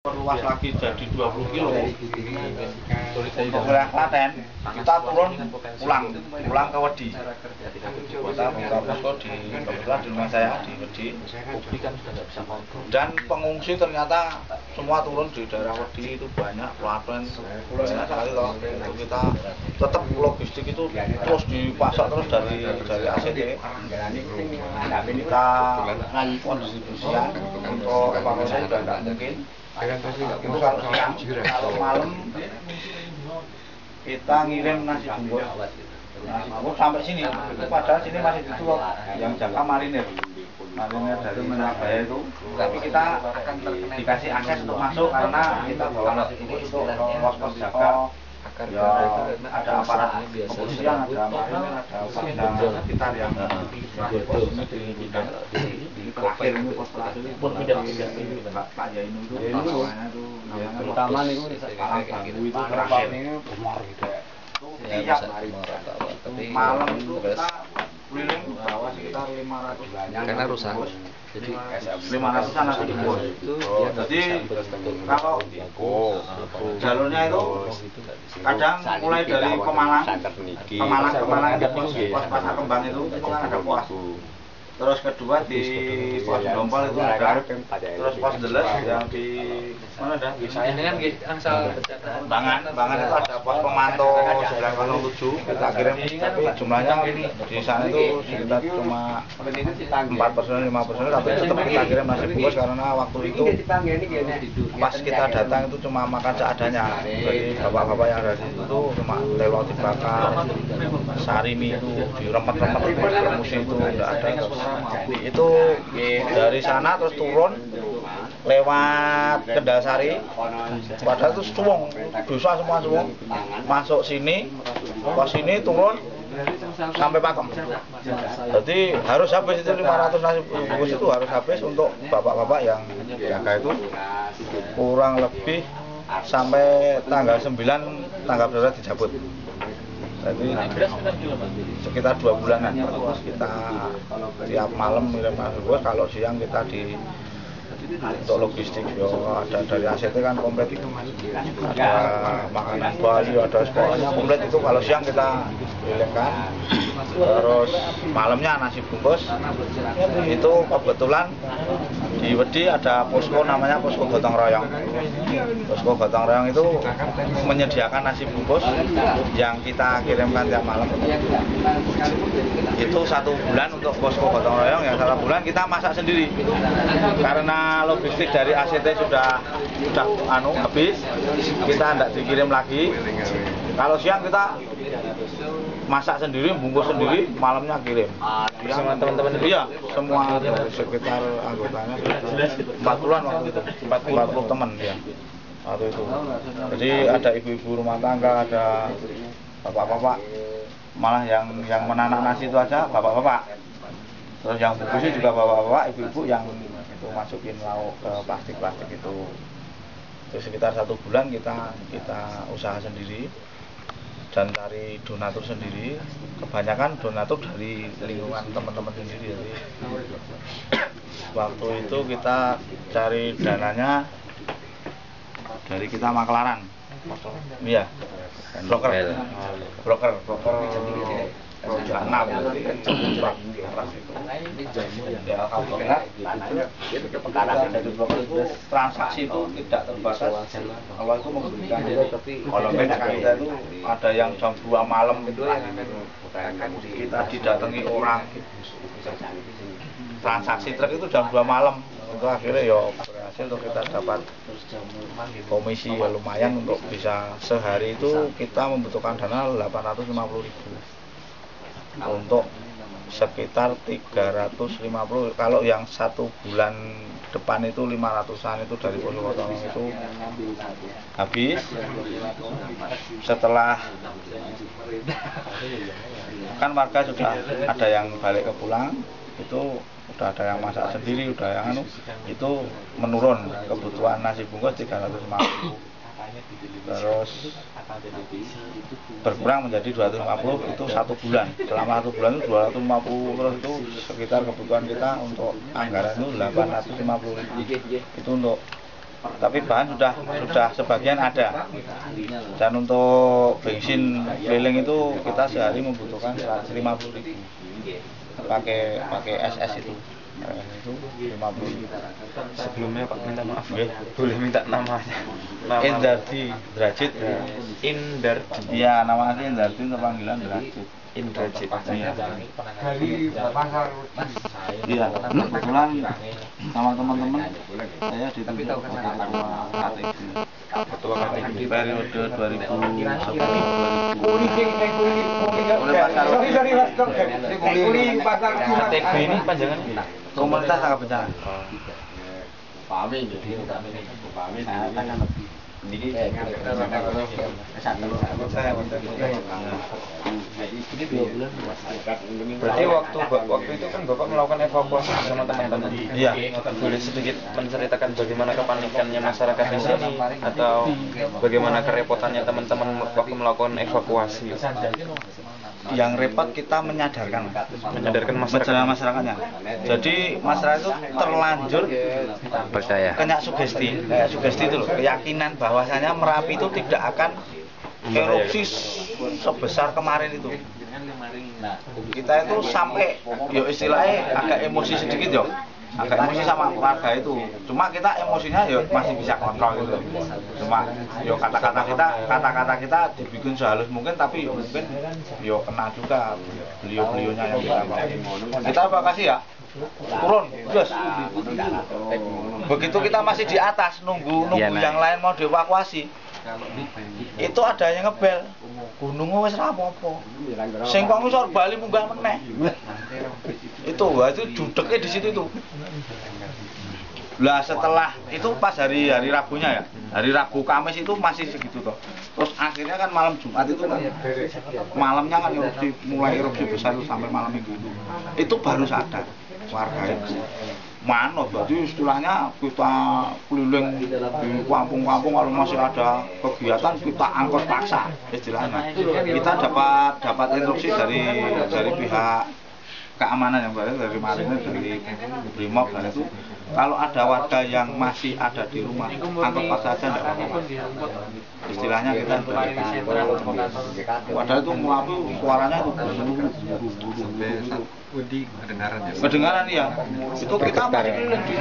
perluas lagi jadi 20 kilo untuk wilayah Klaten, kita turun pulang ke Wedi. Kita buka posko kebetulan di rumah saya di Wedi, dan pengungsi ternyata semua turun di daerah Wedi itu banyak, Klaten banyak sekali loh. Itu kita tetap logistik itu terus dipasok terus dari ACT. Kita kondistribusian untuk evakuasi sudah tidak mungkin. Kalau malam kita ngirim nasi bungkus sampai sini, padahal sini masih ditutup yang jangka marinir dari Surabaya itu, tapi kita dikasih akses untuk masuk karena kita bawa nasi bungkus untuk pos jaga. Ya, ada aparat kepolisian, ada marinir, ada pos sekitar yang pos ini di terakhir ini, pos terakhir ini Pak Yainu itu terutama itu Alam Bambu itu terakhir tiap malam itu kita keliling bawa sekitar 500 karena rusak. Jadi 500-an nasi bungkus. Jadi kalau jalurnya itu kadang mulai dari Pemalang itu pos Pasar Kembang itu kan ada pos. Terus kedua di pos Dompol itu ada, terus pos Deles yang di mana dah? Ini kan angsal Bangan itu ada pos pemantau 907 kita kirim, tapi jumlahnya di sana itu sekitar cuma 4 personel 5 personel, tapi tetap kita kirim nasi bungkus karena waktu itu pas kita datang itu cuma makan seadanya. Jadi bapak-bapak yang ada di situ cuma lewat dibakar, sarimi itu diremet-remet, remusi itu tidak ada. Itu dari sana terus turun lewat Kendalsari, padahal itu suwung, dosa semua suwung, masuk sini, ke sini turun sampai Pakem. Jadi harus habis itu 500 nasi bungkus itu harus habis untuk bapak-bapak yang jaga itu, kurang lebih sampai tanggal 9 tanggap darurat dicabut. Jadi sekitar 2 bulanan kita tiap malam ngirim nasi bungkus. Kalau siang kita untuk logistik ada dari ACT kan komplit, ada makanan bayi, ada sekolahnya komplit itu. Kalau siang kita pilihkan, terus malamnya nasi bungkus. Itu kebetulan di Wedi ada posko namanya posko gotong royong. Posko gotong royong itu menyediakan nasi bungkus yang kita kirimkan tiap malam. Itu 1 bulan untuk posko gotong royong, yang 1 bulan kita masak sendiri karena logistik dari ACT sudah habis, kita tidak dikirim lagi. Kalau siang kita masak sendiri, bungkus sendiri, malamnya kirim. Sama teman-teman iya, semua sekitar anggotanya 40-an waktu itu, 40 teman ya waktu itu. Jadi ada ibu-ibu rumah tangga, ada bapak-bapak, malah yang menanak nasi itu aja bapak-bapak. Terus yang bungkusnya juga bapak-bapak, ibu-ibu yang itu masukin lauk ke plastik-plastik itu. Terus sekitar 1 bulan kita usaha sendiri dan cari donatur sendiri. Kebanyakan donatur dari lingkungan teman-teman sendiri. Jadi waktu itu kita cari dananya dari kita maklaran, iya, broker roda 6 transaksi itu tidak terbatas. Kalau itu memberikan, kalau beda kita itu ada yang jam 2 malam itu kita didatangi orang, transaksi truk itu jam 2 malam. Itu akhirnya ya berhasil untuk kita dapat komisi ya lumayan, untuk bisa sehari itu kita membutuhkan dana 850.000 untuk sekitar 350. Kalau yang 1 bulan depan itu 500-an itu dari posko gotong itu habis. Setelah kan warga sudah ada yang balik ke pulang, itu udah ada yang masak sendiri, udah yang itu menurun kebutuhan nasi bungkus 350. Terus berkurang menjadi 250 itu 1 bulan. Selama 1 bulan itu 250, terus itu sekitar kebutuhan kita untuk anggaran itu 850.000. Itu untuk Tapi bahan sudah sebagian ada. Dan untuk bensin keliling itu kita sehari membutuhkan 150.000. Pakai SS itu. Itu 50. Sebelumnya Pak minta maaf ya. Boleh minta namanya. Indardi Drajit. Indardi. Iya, nama asli Indardi, untuk panggilan Drajit. Indrajit. Iya. Dari pasar. Iya, kebetulan sama teman-teman saya ditunjuk sebagai ketua KTB. Ketua KTB Periode 2010 KTB ini panjangannya Komunitas Tangga Bencana. Berarti waktu itu kan Bapak melakukan evakuasi bersama teman-teman. Iya. Boleh sedikit menceritakan bagaimana kepanikannya masyarakat di sini atau bagaimana kerepotannya teman-teman waktu melakukan evakuasi? Yang repot kita menyadarkan masyarakatnya. Jadi masyarakat itu terlanjur Percaya. kena sugesti itu loh, keyakinan bahwasanya Merapi itu tidak akan erupsi sebesar kemarin itu. Kita itu sampai yo istilahnya agak emosi sedikit yo. Agak emosi sama keluarga itu. Cuma kita emosinya yo masih bisa kontrol gitu. Cuma yo kata-kata kita dibikin sehalus mungkin, tapi yo mungkin yo kena juga beliau-beliaunya yang kita bawa. Kita evakuasi ya. Turun, yes. Begitu kita masih di atas nunggu yang lain mau dievakuasi. Itu ada yang ngebel. Gunungnya wis ra apa-apa. Sing kok ngisor bali munggah meneh. Itu judeknya di situ itu. Lah setelah itu pas hari Rabunya ya. Hari Rabu Kamis itu masih segitu toh. Terus akhirnya kan malam Jumat itu kan malamnya kan mulai erupsi besar itu sampai malam Minggu itu baru sadar warga itu. Manut, berarti istilahnya kita keliling di kampung-kampung, kalau masih ada kegiatan kita angkut paksa istilahnya. Kita dapat instruksi dari pihak keamanan yang baik, dari Marinir, dari Brimob, dan itu kalau ada warga yang masih ada di rumah angkut paksa aja tidak apa-apa. Istilahnya kita padahal itu Merapi suaranya itu kedengaran ya. Itu kita masih keliling di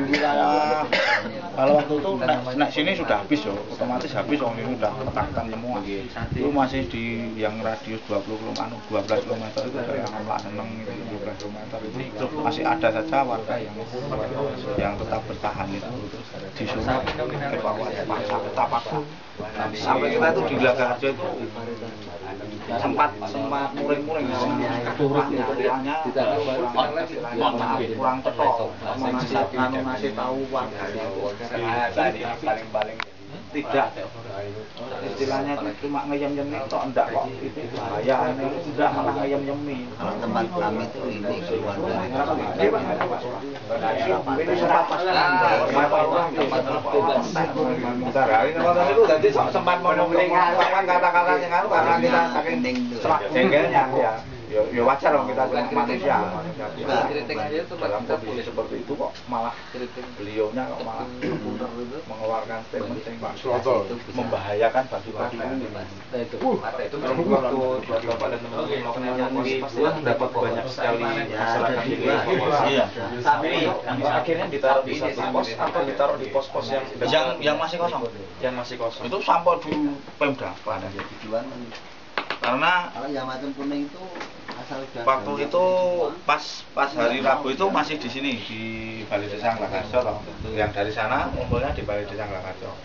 wilayah. Kalau waktu itu naik sini sudah habis yo, otomatis habis, ini udah ketakutan semua. Itu masih di yang radius 12 km itu dari Amlak Seneng itu 12 km itu masih ada saja warga yang tetap bertahan itu. Disuruh evakuasi paksa. Sampai kita itu di Lagaharjo itu sempat muring-muring turunnya kurang cetok ngasih tahu warga paling tidak istilahnya cuma ngeyem-yemi kok enggak kok itu bahaya enggak malah ngeyem-yemi. Tempat kami itu ini keluar dari itu tadi sempat mengungkapkan kata-kata yang karena kita saking jengkelnya ya. Ya wajar dong, kita cuma manusia. Dalam kondisi seperti itu kok malah beliaunya kok malah mengeluarkan statement yang membahayakan bagi-bagi. Itu waktu Bapak dan teman-teman melakukan pos dapat banyak sekali masyarakat di Iya. Tapi akhirnya ditaruh di satu pos atau ditaruh di pos-pos yang masih kosong. Yang masih kosong. Itu sampai di Pemda pada karena kalau Yamatun Kuning itu asal waktu itu pas hari Rabu itu masih di sini di Balai Desa Lagaharjo. Yang dari sana ngumpulnya di Balai Desa Lagaharjo.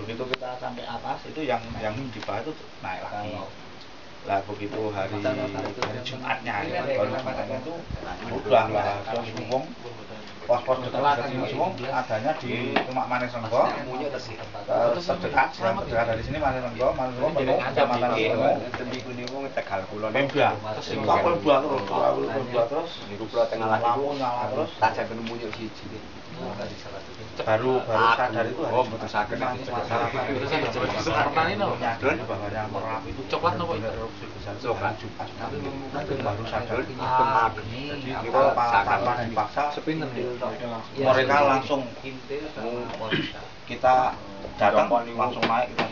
Begitu kita sampai atas itu yang di bawah itu naik lagi. Lah begitu hari Jumatnya baru Jumatnya itu udah langsung pos-pos dekat sini semua adanya di Rumah Manis Renggo. Terdekat dari sini Manis Renggo penuh Kecamatan Renggo. Tegal Kulon. Pemda. Terus. Niku pulau tengah lagi terus. Tak saya penemunya siji. baru sadar itu oh betul sakit nanti petani no bahwa yang merap itu coklat nopo interupsi besar coklat baru sadar jadi tanpa dipaksa mereka langsung kita datang langsung naik kita